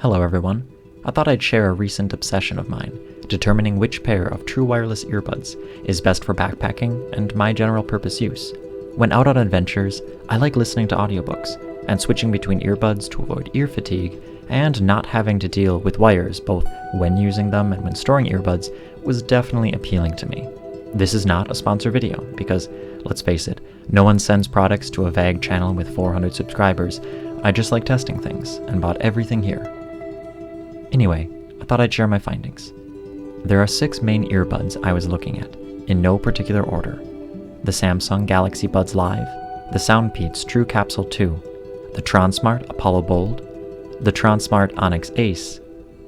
Hello everyone. I thought I'd share a recent obsession of mine, determining which pair of true wireless earbuds is best for backpacking and my general purpose use. When out on adventures, I like listening to audiobooks, and switching between earbuds to avoid ear fatigue, and not having to deal with wires both when using them and when storing earbuds was definitely appealing to me. This is not a sponsor video, because, let's face it, no one sends products to a vague channel with 400 subscribers. I just like testing things, and bought everything here. Anyway, I thought I'd share my findings. There are 6 main earbuds I was looking at, in no particular order. The Samsung Galaxy Buds Live, the Soundpeats Truecapsule 2, the Tronsmart Apollo Bold, the Tronsmart Onyx Ace,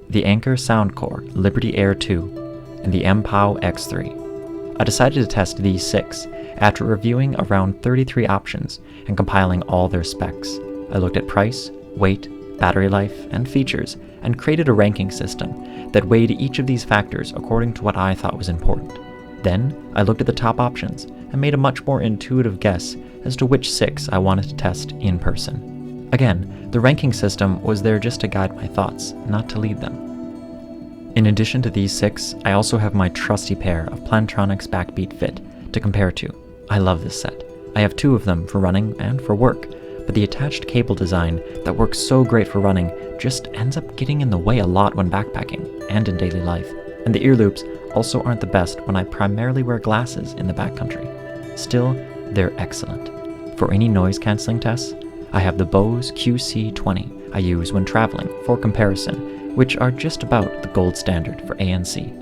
the Anker Soundcore Liberty Air 2, and the MPow X3. I decided to test these 6 after reviewing around 33 options and compiling all their specs. I looked at price, weight, battery life, and features, and created a ranking system that weighed each of these factors according to what I thought was important. Then, I looked at the top options and made a much more intuitive guess as to which 6 I wanted to test in person. Again, the ranking system was there just to guide my thoughts, not to lead them. In addition to these 6, I also have my trusty pair of Plantronics Backbeat Fit to compare to. I love this set. I have 2 of them for running and for work, but the attached cable design that works so great for running just ends up getting in the way a lot when backpacking and in daily life, and the ear loops also aren't the best when I primarily wear glasses in the backcountry. Still, they're excellent. For any noise cancelling tests, I have the Bose QC20 I use when traveling for comparison, which are just about the gold standard for ANC.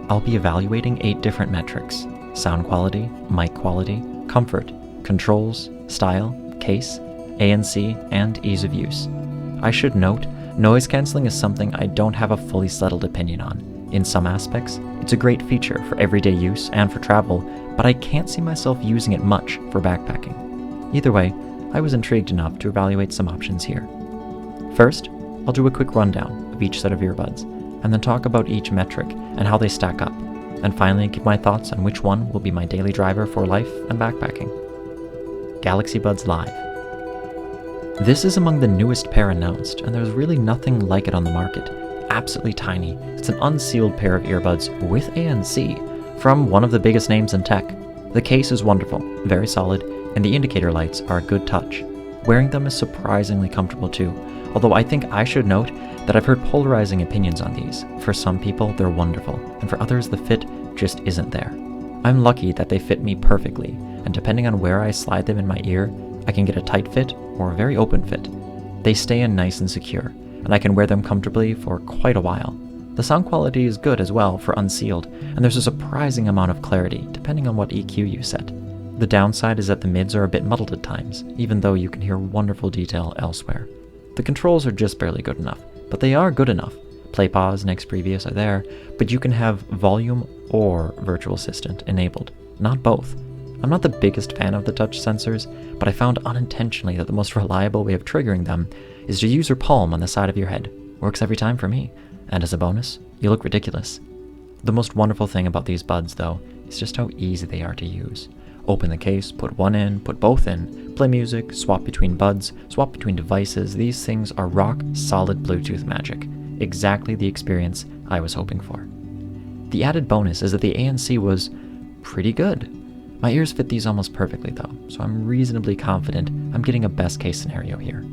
I'll be evaluating 8 different metrics: sound quality, mic quality, comfort, controls, style, case, ANC, and ease of use. I should note, noise cancelling is something I don't have a fully settled opinion on. In some aspects, it's a great feature for everyday use and for travel, but I can't see myself using it much for backpacking. Either way, I was intrigued enough to evaluate some options here. First, I'll do a quick rundown of each set of earbuds, and then talk about each metric and how they stack up, and finally give my thoughts on which one will be my daily driver for life and backpacking. Galaxy Buds Live. This is among the newest pair announced, and there's really nothing like it on the market. Absolutely tiny, it's an unsealed pair of earbuds with ANC from one of the biggest names in tech. The case is wonderful, very solid, and the indicator lights are a good touch. Wearing them is surprisingly comfortable too, although I think I should note that I've heard polarizing opinions on these. For some people, they're wonderful, and for others, the fit just isn't there. I'm lucky that they fit me perfectly, and depending on where I slide them in my ear, I can get a tight fit or a very open fit. They stay in nice and secure, and I can wear them comfortably for quite a while. The sound quality is good as well for unsealed, and there's a surprising amount of clarity depending on what EQ you set. The downside is that the mids are a bit muddled at times, even though you can hear wonderful detail elsewhere. The controls are just barely good enough, but they are good enough. Play, pause, next, previous are there, but you can have volume or virtual assistant enabled, not both. I'm not the biggest fan of the touch sensors, but I found unintentionally that the most reliable way of triggering them is to use your palm on the side of your head. Works every time for me, and as a bonus, you look ridiculous. The most wonderful thing about these buds, though, is just how easy they are to use. Open the case, put one in, put both in, play music, swap between buds, swap between devices. These things are rock solid Bluetooth magic. Exactly the experience I was hoping for. The added bonus is that the ANC was pretty good. My ears fit these almost perfectly though, so I'm reasonably confident I'm getting a best case scenario here.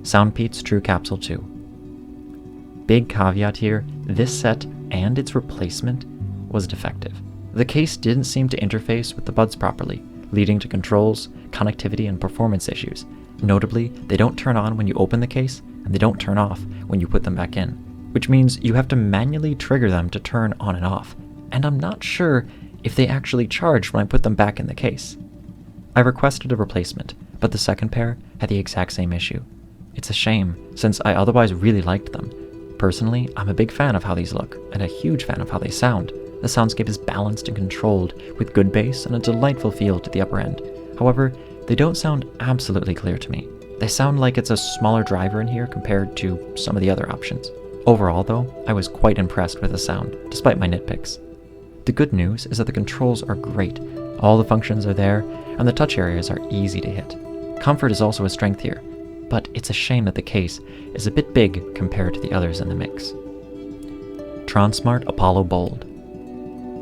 Soundpeats Truecapsule 2. Big caveat here, this set and its replacement was defective. The case didn't seem to interface with the buds properly, leading to controls, connectivity, and performance issues. Notably, they don't turn on when you open the case, and they don't turn off when you put them back in, which means you have to manually trigger them to turn on and off, and I'm not sure if they actually charged when I put them back in the case. I requested a replacement, but the second pair had the exact same issue. It's a shame, since I otherwise really liked them. Personally, I'm a big fan of how these look, and a huge fan of how they sound. The soundscape is balanced and controlled, with good bass and a delightful feel to the upper end. However, they don't sound absolutely clear to me. They sound like it's a smaller driver in here compared to some of the other options. Overall though, I was quite impressed with the sound, despite my nitpicks. The good news is that the controls are great, all the functions are there, and the touch areas are easy to hit. Comfort is also a strength here. but it's a shame that the case is a bit big compared to the others in the mix. Tronsmart Apollo Bold.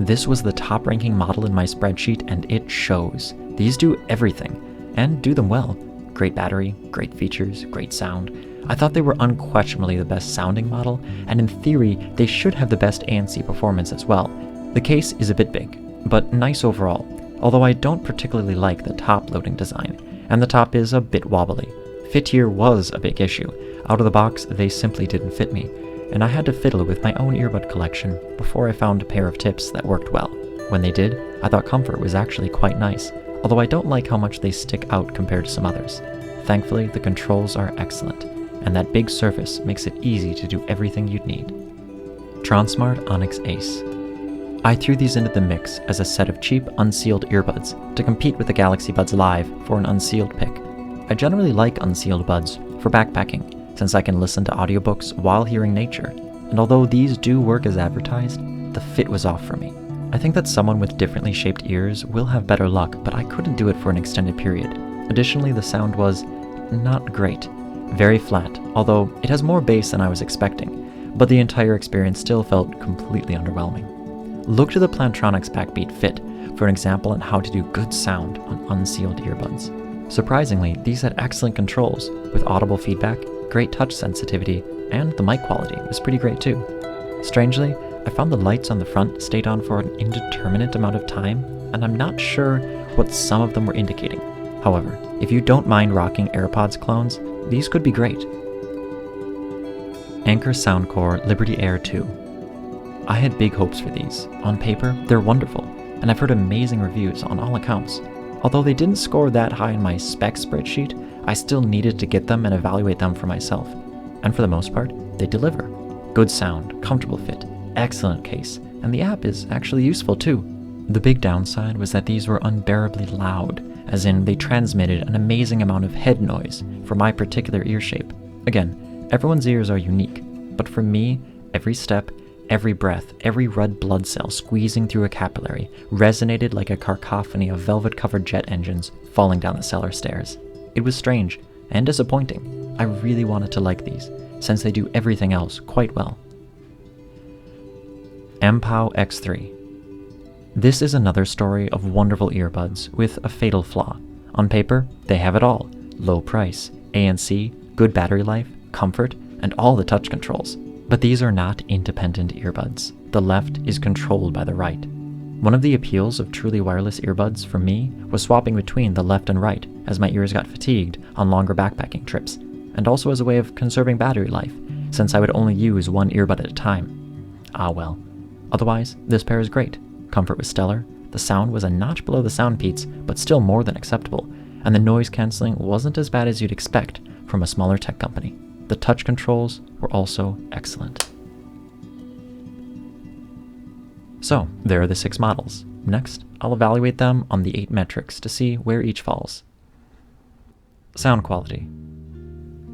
This was the top-ranking model in my spreadsheet, and it shows. These do everything, and do them well. Great battery, great features, great sound. I thought they were unquestionably the best sounding model, and in theory, they should have the best ANC performance as well. The case is a bit big, but nice overall, although I don't particularly like the top-loading design, and the top is a bit wobbly. Fit here was a big issue. Out of the box, they simply didn't fit me, and I had to fiddle with my own earbud collection before I found a pair of tips that worked well. When they did, I thought comfort was actually quite nice, although I don't like how much they stick out compared to some others. Thankfully, the controls are excellent, and that big surface makes it easy to do everything you'd need. Tronsmart Onyx Ace. I threw these into the mix as a set of cheap, unsealed earbuds to compete with the Galaxy Buds Live for an unsealed pick. I generally like unsealed buds for backpacking, since I can listen to audiobooks while hearing nature, and although these do work as advertised, the fit was off for me. I think that someone with differently shaped ears will have better luck, but I couldn't do it for an extended period. Additionally, the sound was not great. Very flat, although it has more bass than I was expecting, but the entire experience still felt completely underwhelming. Look to the Plantronics Backbeat Fit for an example on how to do good sound on unsealed earbuds. Surprisingly, these had excellent controls, with audible feedback, great touch sensitivity, and the mic quality was pretty great too. Strangely, I found the lights on the front stayed on for an indeterminate amount of time, and I'm not sure what some of them were indicating. However, if you don't mind rocking AirPods clones, these could be great. Anker Soundcore Liberty Air 2. I had big hopes for these. On paper, they're wonderful, and I've heard amazing reviews on all accounts. Although they didn't score that high in my spec spreadsheet, I still needed to get them and evaluate them for myself. And for the most part, they deliver. Good sound, comfortable fit, excellent case, and the app is actually useful too. The big downside was that these were unbearably loud, as in they transmitted an amazing amount of head noise for my particular ear shape. Again, everyone's ears are unique, but for me, every step, every breath, every red blood cell squeezing through a capillary resonated like a cacophony of velvet-covered jet engines falling down the cellar stairs. It was strange and disappointing. I really wanted to like these, since they do everything else quite well. MPow X3. This is another story of wonderful earbuds with a fatal flaw. On paper, they have it all. Low price, ANC, good battery life, comfort, and all the touch controls. But these are not independent earbuds. The left is controlled by the right. One of the appeals of truly wireless earbuds for me was swapping between the left and right as my ears got fatigued on longer backpacking trips, and also as a way of conserving battery life, since I would only use one earbud at a time. Ah well. Otherwise, this pair is great. Comfort was stellar, the sound was a notch below the Soundpeats, but still more than acceptable, and the noise cancelling wasn't as bad as you'd expect from a smaller tech company. The touch controls were also excellent. So, there are the 6 models. Next, I'll evaluate them on the 8 metrics to see where each falls. Sound quality.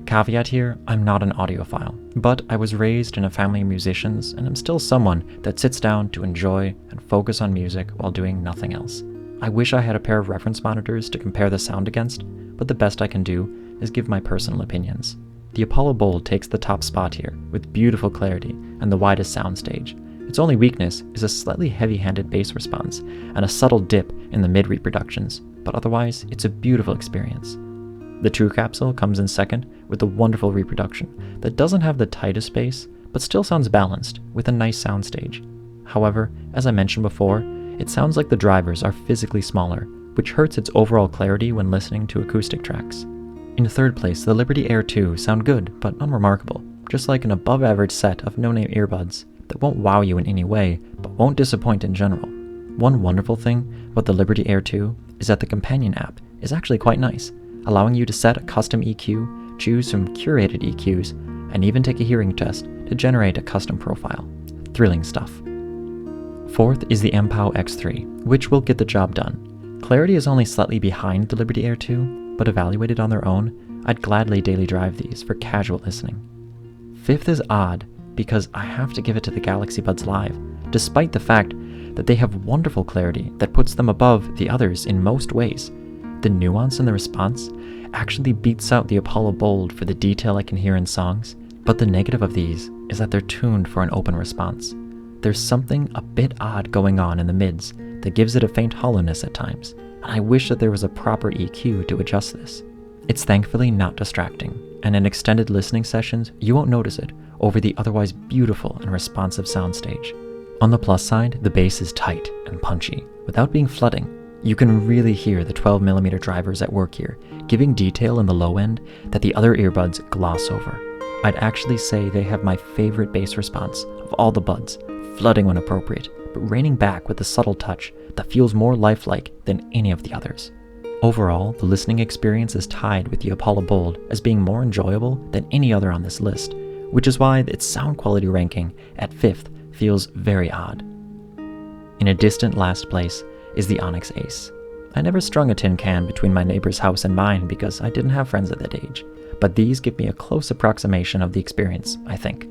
Caveat here, I'm not an audiophile, but I was raised in a family of musicians and am still someone that sits down to enjoy and focus on music while doing nothing else. I wish I had a pair of reference monitors to compare the sound against, but the best I can do is give my personal opinions. The Apollo Bold takes the top spot here, with beautiful clarity and the widest soundstage. Its only weakness is a slightly heavy-handed bass response and a subtle dip in the mid-reproductions, but otherwise, it's a beautiful experience. The Truecapsule comes in second with a wonderful reproduction that doesn't have the tightest bass, but still sounds balanced with a nice soundstage. However, as I mentioned before, it sounds like the drivers are physically smaller, which hurts its overall clarity when listening to acoustic tracks. In third place, the Liberty Air 2 sound good, but unremarkable, just like an above-average set of no-name earbuds that won't wow you in any way, but won't disappoint in general. One wonderful thing about the Liberty Air 2 is that the companion app is actually quite nice, allowing you to set a custom EQ, choose some curated EQs, and even take a hearing test to generate a custom profile. Thrilling stuff. Fourth is the MPow X3, which will get the job done. Clarity is only slightly behind the Liberty Air 2, but evaluated on their own, I'd gladly daily drive these for casual listening. Fifth is odd, because I have to give it to the Galaxy Buds Live, despite the fact that they have wonderful clarity that puts them above the others in most ways. The nuance in the response actually beats out the Apollo Bold for the detail I can hear in songs, but the negative of these is that they're tuned for an open response. There's something a bit odd going on in the mids that gives it a faint hollowness at times, and I wish that there was a proper EQ to adjust this. It's thankfully not distracting, and in extended listening sessions, you won't notice it over the otherwise beautiful and responsive soundstage. On the plus side, the bass is tight and punchy, without being flooding. You can really hear the 12mm drivers at work here, giving detail in the low end that the other earbuds gloss over. I'd actually say they have my favorite bass response of all the buds, flooding when appropriate, but reining back with a subtle touch that feels more lifelike than any of the others. Overall, the listening experience is tied with the Apollo Bold as being more enjoyable than any other on this list, which is why its sound quality ranking at 5th feels very odd. In a distant last place is the Onyx Ace. I never strung a tin can between my neighbor's house and mine because I didn't have friends at that age, but these give me a close approximation of the experience, I think.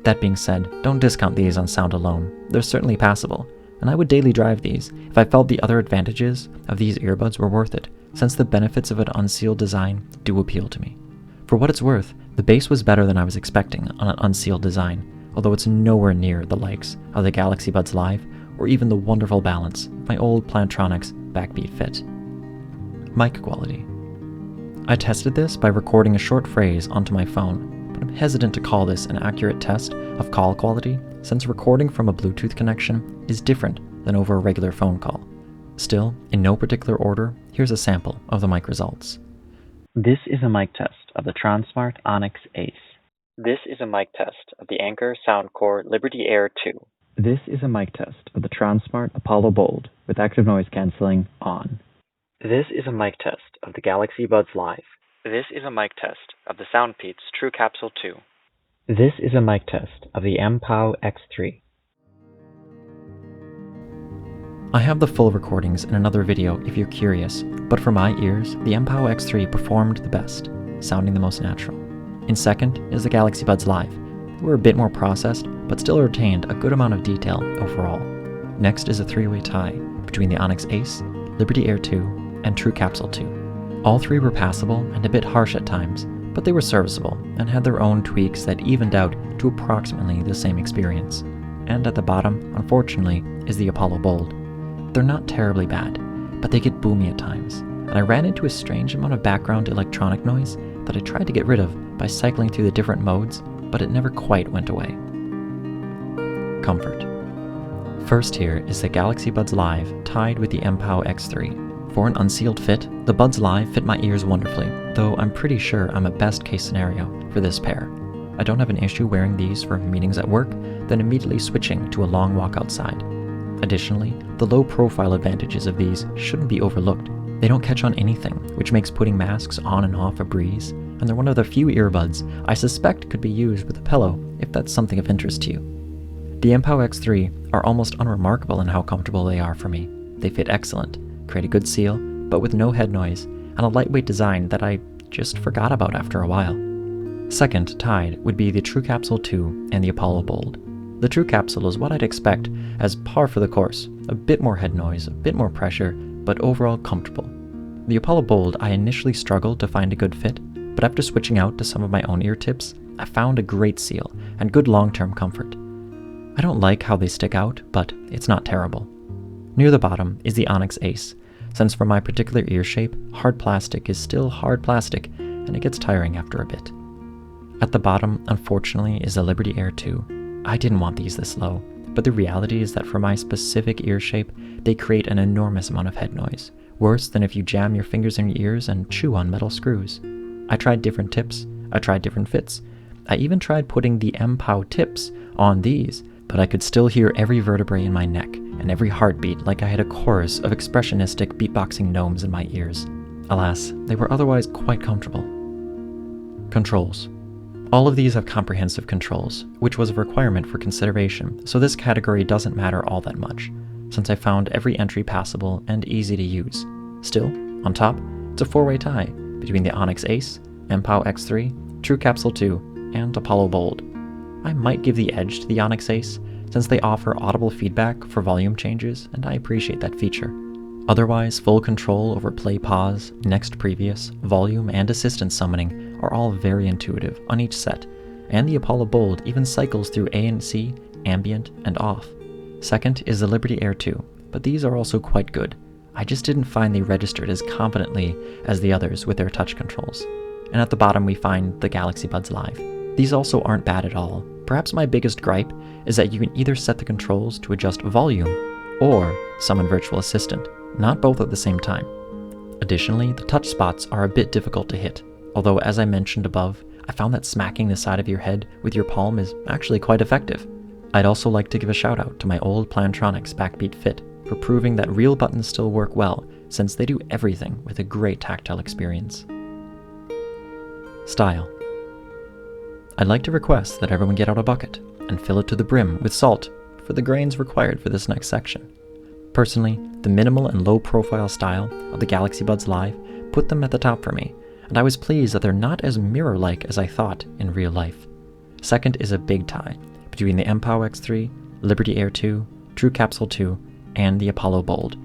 That being said, don't discount these on sound alone. They're certainly passable, and I would daily drive these if I felt the other advantages of these earbuds were worth it, since the benefits of an unsealed design do appeal to me. For what it's worth, the bass was better than I was expecting on an unsealed design, although it's nowhere near the likes of the Galaxy Buds Live or even the wonderful balance of my old Plantronics Backbeat Fit. Mic quality. I tested this by recording a short phrase onto my phone, but I'm hesitant to call this an accurate test of call quality since recording from a Bluetooth connection is different than over a regular phone call. Still, in no particular order, here's a sample of the mic results. This is a mic test of the Tronsmart Onyx Ace. This is a mic test of the Anker Soundcore Liberty Air 2. This is a mic test of the Tronsmart Apollo Bold with active noise cancelling on. This is a mic test of the Galaxy Buds Live. This is a mic test of the Soundpeats Truecapsule 2. This is a mic test of the MPow X3. I have the full recordings in another video if you're curious, but for my ears, the MPow X3 performed the best, sounding the most natural. In second is the Galaxy Buds Live. They were a bit more processed, but still retained a good amount of detail overall. Next is a three-way tie between the Onyx Ace, Liberty Air 2, and Truecapsule 2. All three were passable and a bit harsh at times, but they were serviceable and had their own tweaks that evened out to approximately the same experience. And at the bottom, unfortunately, is the Apollo Bold. They're not terribly bad, but they get boomy at times, and I ran into a strange amount of background electronic noise that I tried to get rid of by cycling through the different modes, but it never quite went away. Comfort. First here is the Galaxy Buds Live tied with the MPow X3. For an unsealed fit, the Buds Live fit my ears wonderfully, though I'm pretty sure I'm a best case scenario for this pair. I don't have an issue wearing these for meetings at work, then immediately switching to a long walk outside. Additionally, the low profile advantages of these shouldn't be overlooked. They don't catch on anything, which makes putting masks on and off a breeze, and they're one of the few earbuds I suspect could be used with a pillow if that's something of interest to you. The MPow X3 are almost unremarkable in how comfortable they are for me. They fit excellent, create a good seal, but with no head noise, and a lightweight design that I just forgot about after a while. Second, tied, would be the Truecapsule 2 and the Apollo Bold. The Truecapsule is what I'd expect as par for the course, a bit more head noise, a bit more pressure, but overall comfortable. The Apollo Bold I initially struggled to find a good fit, but after switching out to some of my own ear tips, I found a great seal and good long-term comfort. I don't like how they stick out, but it's not terrible. Near the bottom is the Onyx Ace, since for my particular ear shape, hard plastic is still hard plastic, and it gets tiring after a bit. At the bottom, unfortunately, is the Liberty Air 2. I didn't want these this low, but the reality is that for my specific ear shape, they create an enormous amount of head noise, worse than if you jam your fingers in your ears and chew on metal screws. I tried different tips, I tried different fits, I even tried putting the MPow tips on these, but I could still hear every vertebrae in my neck and every heartbeat like I had a chorus of expressionistic beatboxing gnomes in my ears. Alas, they were otherwise quite comfortable. Controls. All of these have comprehensive controls, which was a requirement for consideration, so this category doesn't matter all that much, since I found every entry passable and easy to use. Still, on top, it's a four-way tie between the Onyx Ace, MPow X3, Truecapsule 2, and Apollo Bold. I might give the edge to the Onyx Ace, since they offer audible feedback for volume changes, and I appreciate that feature. Otherwise, full control over play pause, next previous, volume, and assistance summoning are all very intuitive on each set, and the Apollo Bold even cycles through ANC, ambient, and off. Second is the Liberty Air 2, but these are also quite good. I just didn't find they registered as confidently as the others with their touch controls. And at the bottom we find the Galaxy Buds Live. These also aren't bad at all. Perhaps my biggest gripe is that you can either set the controls to adjust volume or summon Virtual Assistant, not both at the same time. Additionally, the touch spots are a bit difficult to hit, although as I mentioned above, I found that smacking the side of your head with your palm is actually quite effective. I'd also like to give a shout out to my old Plantronics Backbeat Fit for proving that real buttons still work well, since they do everything with a great tactile experience. Style. I'd like to request that everyone get out a bucket and fill it to the brim with salt for the grains required for this next section. Personally, the minimal and low profile style of the Galaxy Buds Live put them at the top for me, and I was pleased that they're not as mirror-like as I thought in real life. Second is a big tie between the MPow X3, Liberty Air 2, Truecapsule 2, and the Apollo Bold.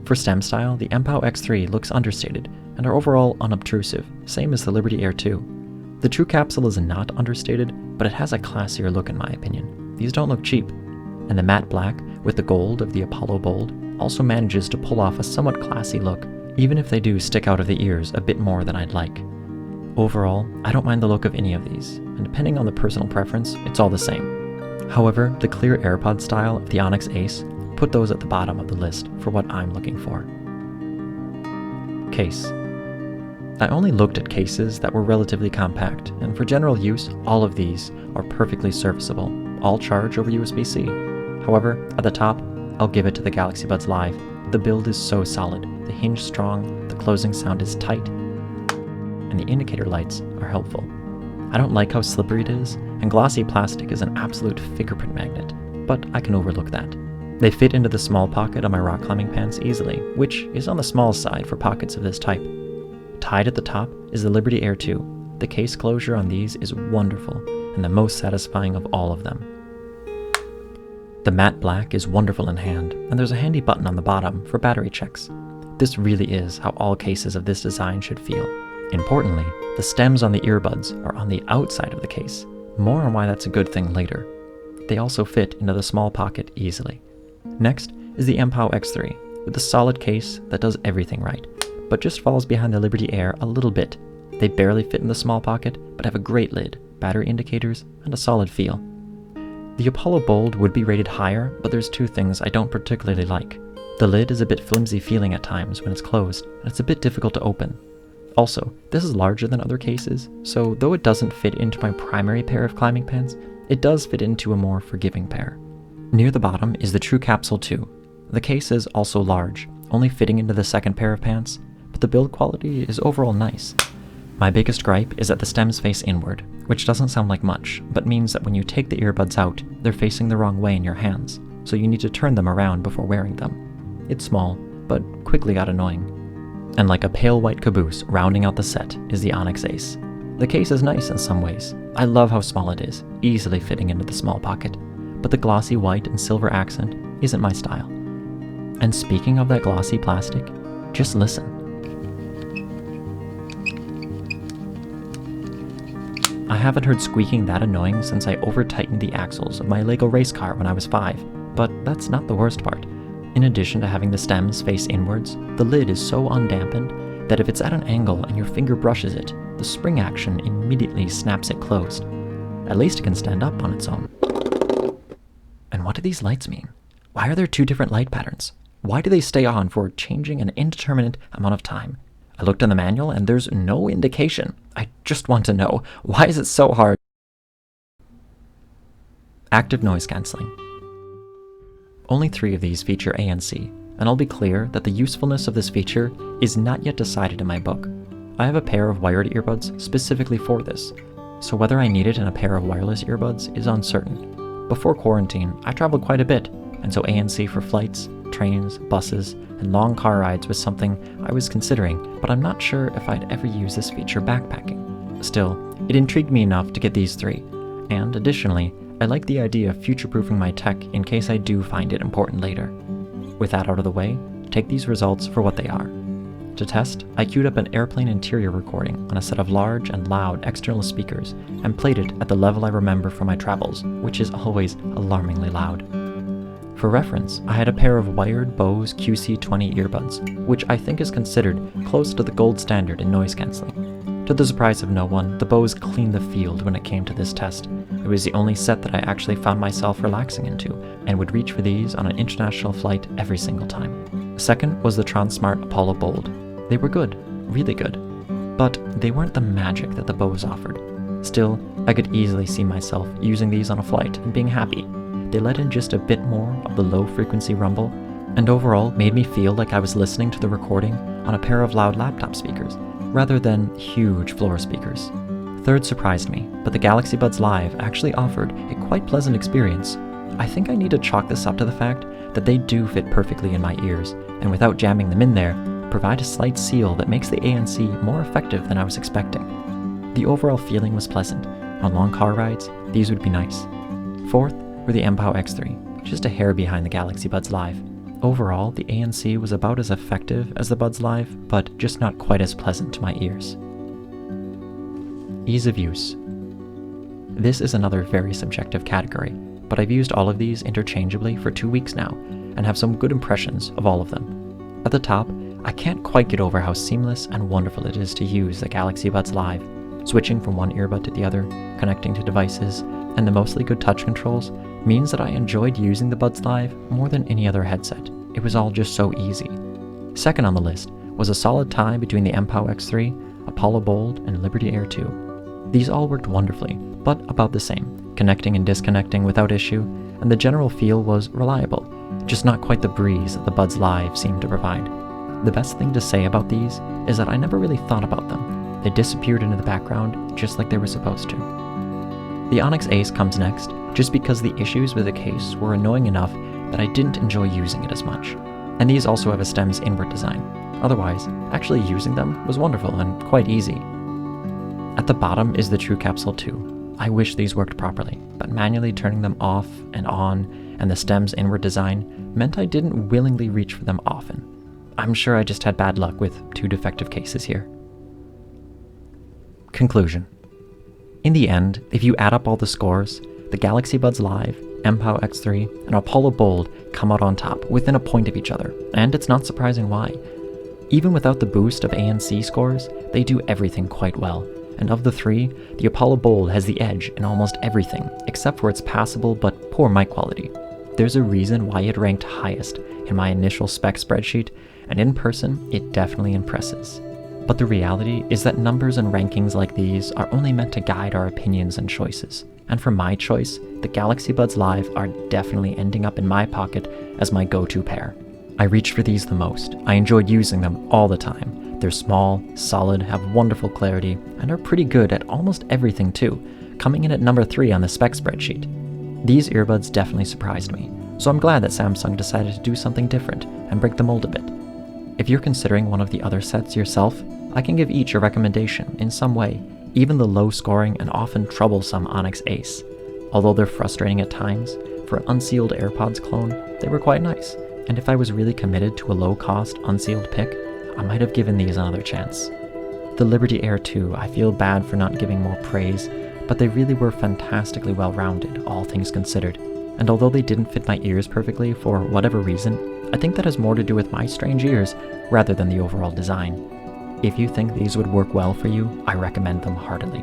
For stem style, the MPow X3 looks understated and are overall unobtrusive, same as the Liberty Air 2. The Truecapsule is not understated, but it has a classier look in my opinion. These don't look cheap. And the matte black with the gold of the Apollo Bold also manages to pull off a somewhat classy look, even if they do stick out of the ears a bit more than I'd like. Overall, I don't mind the look of any of these, and depending on the personal preference, it's all the same. However, the clear AirPod style of the Onyx Ace put those at the bottom of the list for what I'm looking for. Case. I only looked at cases that were relatively compact, and for general use, all of these are perfectly serviceable, all charge over USB-C. However, at the top, I'll give it to the Galaxy Buds Live. The build is so solid, the hinge strong, the closing sound is tight, and the indicator lights are helpful. I don't like how slippery it is, and glossy plastic is an absolute fingerprint magnet, but I can overlook that. They fit into the small pocket on my rock climbing pants easily, which is on the small side for pockets of this type. Tied at the top is the Liberty Air 2. The case closure on these is wonderful, and the most satisfying of all of them. The matte black is wonderful in hand, and there's a handy button on the bottom for battery checks. This really is how all cases of this design should feel. Importantly, the stems on the earbuds are on the outside of the case. More on why that's a good thing later. They also fit into the small pocket easily. Next is the MPow X3, with a solid case that does everything right, but just falls behind the Liberty Air a little bit. They barely fit in the small pocket, but have a great lid, battery indicators, and a solid feel. The Apollo Bold would be rated higher, but there's two things I don't particularly like. The lid is a bit flimsy feeling at times when it's closed, and it's a bit difficult to open. Also, this is larger than other cases, so though it doesn't fit into my primary pair of climbing pants, it does fit into a more forgiving pair. Near the bottom is the Truecapsule 2. The case is also large, only fitting into the second pair of pants, but the build quality is overall nice. My biggest gripe is that the stems face inward, which doesn't sound like much, but means that when you take the earbuds out, they're facing the wrong way in your hands, so you need to turn them around before wearing them. It's small, but quickly got annoying. And like a pale white caboose rounding out the set is the Onyx Ace. The case is nice in some ways. I love how small it is, easily fitting into the small pocket, but the glossy white and silver accent isn't my style. And speaking of that glossy plastic, just listen. I haven't heard squeaking that annoying since I over-tightened the axles of my Lego race car when I was 5, but that's not the worst part. In addition to having the stems face inwards, the lid is so undampened that if it's at an angle and your finger brushes it, the spring action immediately snaps it closed. At least it can stand up on its own. And what do these lights mean? Why are there two different light patterns? Why do they stay on for changing an indeterminate amount of time? I looked in the manual and there's no indication. I just want to know, why is it so hard? Active noise cancelling. Only 3 of these feature ANC, and I'll be clear that the usefulness of this feature is not yet decided in my book. I have a pair of wired earbuds specifically for this, so whether I need it in a pair of wireless earbuds is uncertain. Before quarantine, I traveled quite a bit, and so ANC for flights, trains, buses, and long car rides was something I was considering, but I'm not sure if I'd ever use this feature backpacking. Still, it intrigued me enough to get these 3, and additionally, I like the idea of future-proofing my tech in case I do find it important later. With that out of the way, take these results for what they are. To test, I queued up an airplane interior recording on a set of large and loud external speakers and played it at the level I remember from my travels, which is always alarmingly loud. For reference, I had a pair of wired Bose QC20 earbuds, which I think is considered close to the gold standard in noise cancelling. To the surprise of no one, the Bose cleaned the field when it came to this test. It was the only set that I actually found myself relaxing into, and would reach for these on an international flight every single time. Second was the Tronsmart Apollo Bold. They were good, really good, but they weren't the magic that the Bose offered. Still, I could easily see myself using these on a flight and being happy. They let in just a bit more of the low-frequency rumble, and overall made me feel like I was listening to the recording on a pair of loud laptop speakers, rather than huge floor speakers. Third surprised me, but the Galaxy Buds Live actually offered a quite pleasant experience. I think I need to chalk this up to the fact that they do fit perfectly in my ears, and without jamming them in there, provide a slight seal that makes the ANC more effective than I was expecting. The overall feeling was pleasant. On long car rides, these would be nice. Fourth were the MPow X3, just a hair behind the Galaxy Buds Live. Overall, the ANC was about as effective as the Buds Live, but just not quite as pleasant to my ears. Ease of use. This is another very subjective category, but I've used all of these interchangeably for 2 weeks now, and have some good impressions of all of them. At the top, I can't quite get over how seamless and wonderful it is to use the Galaxy Buds Live. Switching from one earbud to the other, connecting to devices, and the mostly good touch controls means that I enjoyed using the Buds Live more than any other headset. It was all just so easy. Second on the list was a solid tie between the MPow X3, Apollo Bold, and Liberty Air 2. These all worked wonderfully, but about the same, connecting and disconnecting without issue, and the general feel was reliable, just not quite the breeze that the Buds Live seemed to provide. The best thing to say about these is that I never really thought about them. They disappeared into the background just like they were supposed to. The Onyx Ace comes next, just because the issues with the case were annoying enough that I didn't enjoy using it as much. And these also have a stem's inward design. Otherwise, actually using them was wonderful and quite easy. At the bottom is the Truecapsule 2. I wish these worked properly, but manually turning them off and on and the stem's inward design meant I didn't willingly reach for them often. I'm sure I just had bad luck with 2 defective cases here. Conclusion. In the end, if you add up all the scores, the Galaxy Buds Live, MPow X3, and Apollo Bold come out on top, within a point of each other, and it's not surprising why. Even without the boost of ANC scores, they do everything quite well, and of the 3, the Apollo Bold has the edge in almost everything, except for its passable but poor mic quality. There's a reason why it ranked highest in my initial spec spreadsheet, and in person, it definitely impresses. But the reality is that numbers and rankings like these are only meant to guide our opinions and choices. And for my choice, the Galaxy Buds Live are definitely ending up in my pocket as my go-to pair. I reach for these the most. I enjoyed using them all the time. They're small, solid, have wonderful clarity, and are pretty good at almost everything too, coming in at number 3 on the spec spreadsheet. These earbuds definitely surprised me, so I'm glad that Samsung decided to do something different and break the mold a bit. If you're considering one of the other sets yourself, I can give each a recommendation in some way, even the low-scoring and often troublesome Onyx Ace. Although they're frustrating at times, for an unsealed AirPods clone, they were quite nice, and if I was really committed to a low-cost, unsealed pick, I might have given these another chance. The Liberty Air 2, I feel bad for not giving more praise, but they really were fantastically well-rounded, all things considered, and although they didn't fit my ears perfectly for whatever reason, I think that has more to do with my strange ears rather than the overall design. If you think these would work well for you, I recommend them heartily.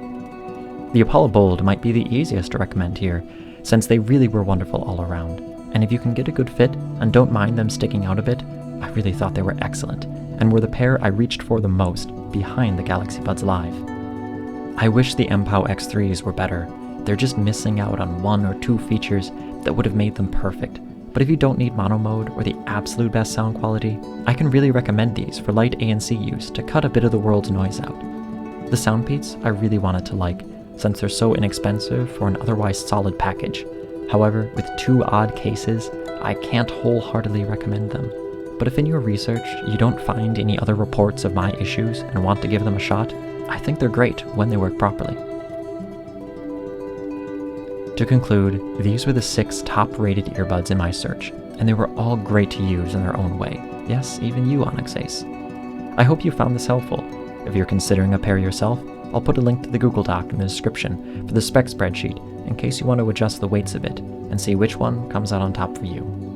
The Apollo Bold might be the easiest to recommend here, since they really were wonderful all around, and if you can get a good fit and don't mind them sticking out a bit, I really thought they were excellent, and were the pair I reached for the most, behind the Galaxy Buds Live. I wish the MPow X3s were better. They're just missing out on 1 or 2 features that would have made them perfect. But if you don't need mono mode or the absolute best sound quality, I can really recommend these for light ANC use to cut a bit of the world's noise out. The Soundpeats I really wanted to like, since they're so inexpensive for an otherwise solid package. However, with 2 odd cases, I can't wholeheartedly recommend them. But if in your research you don't find any other reports of my issues and want to give them a shot, I think they're great when they work properly. To conclude, these were the 6 top-rated earbuds in my search, and they were all great to use in their own way. Yes, even you, Onyx Ace. I hope you found this helpful. If you're considering a pair yourself, I'll put a link to the Google Doc in the description for the spec spreadsheet in case you want to adjust the weights a bit and see which one comes out on top for you.